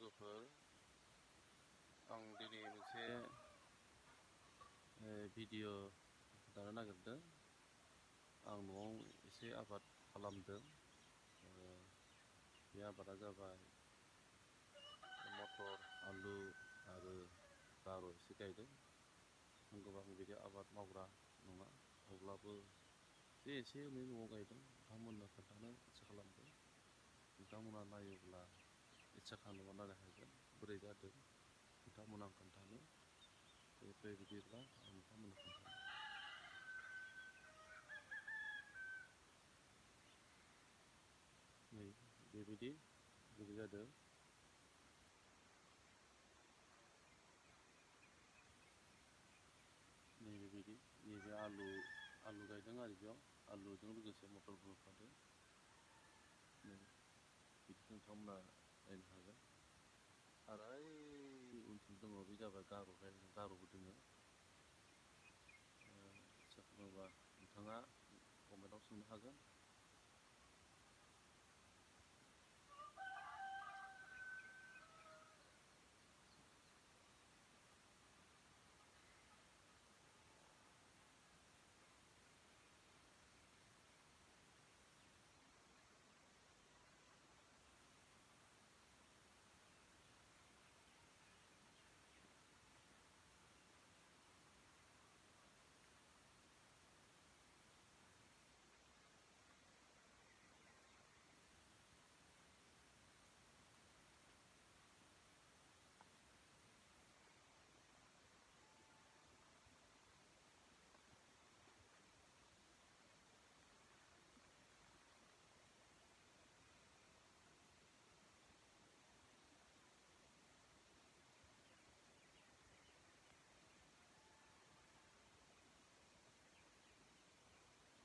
लोगोफोर आं दिनै मोनसे भिडिअ दानो नागिरदों। आं न'आव एसे आबाद खालामदों। बे आबादा जाबाय मटर, आलु आरो गार' एसे गायदों। आं गोबां बिदि आबाद मावग्रा नङा, अब्लाबो जे एसे एनै न'आव गायदों नोंथांमोननो खोन्थानो इसा खालामदों। नोंथांमोना नायोब्ला इस्सा खालामोबा नायनो हागोन बोरै जादों नोंथांमोना खोन्थानो। बेनिफ्राय बिदिब्ला आं नोंथांमोननो खोन्थानो। नै बेबायदि जादों। नैबेबायदि नैबे आलु गायदों आरो बेयाव आलुजों लोगोसे मटरबो होफादों। नै बिदि नोंथांमोना नायनो हागोन। आरो ओइ उनथिं दङ बे जाबाय गार'बो दोङो। इसा खालामोबा नोंथाङा कमेन्टआव सोंनो हागोन।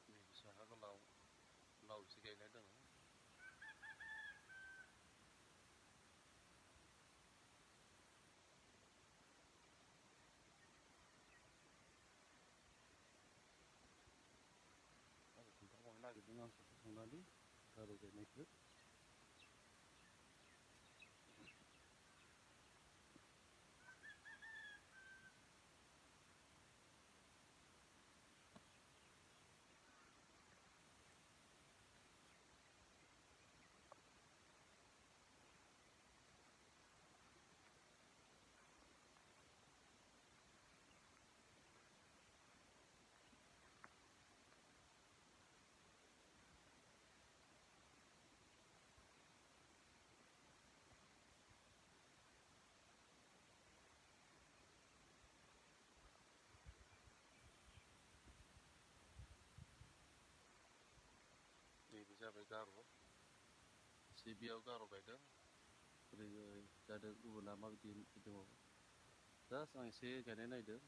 नैबे साहा गोलाव लाव एसे गायनाय दङ। आरो खोन्थाबावनो नागिरदों आं खोथा सोंनानै गार' गायनायखौ। नैबे जाबाय गार'। एसे बेयाव गार' गायदों। बोरै जादों गुबुना माबायदि दङ जास्ट आं एसे गायनाय नायदों।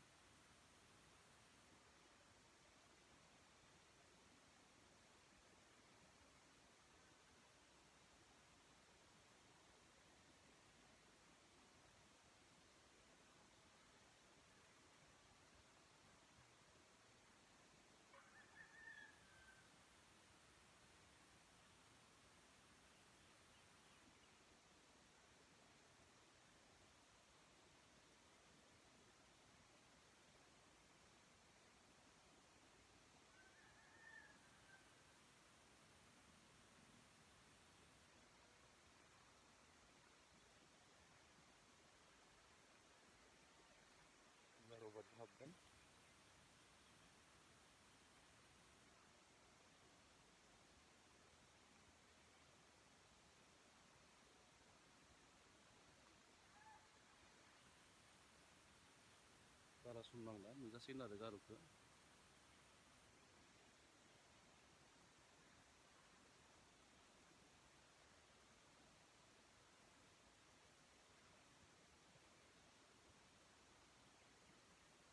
गार' बादि हाबगोन। बारा सम नांला नुजासिगोन आरो गार'खौ।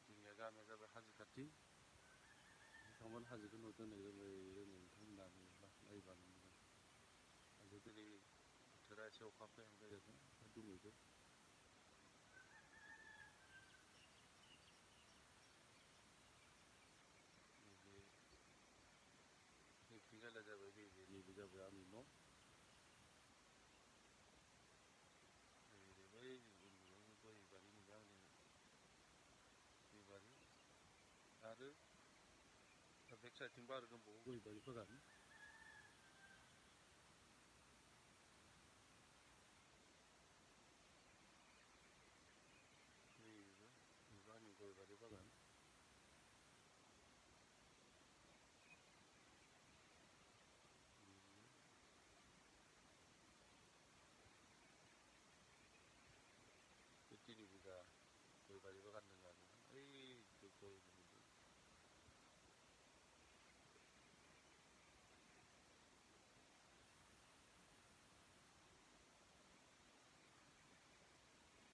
जोंनिया गामिया जाबाय हाजो खाथि। नोंथांमोन हाजोखौ नुदों नै रोमै नोंथांमोना नुयोब्ला नायबानो मोजां। हाजो दिनै बोथोरा एसे अखा फैहां जादों अखा दोमैदों। नैबे जोंथिंजायना जाबाय नैबे जाबाय आंनि न'। आरो बेक साइडथिंबो आरो दंबावो गय बारि बागान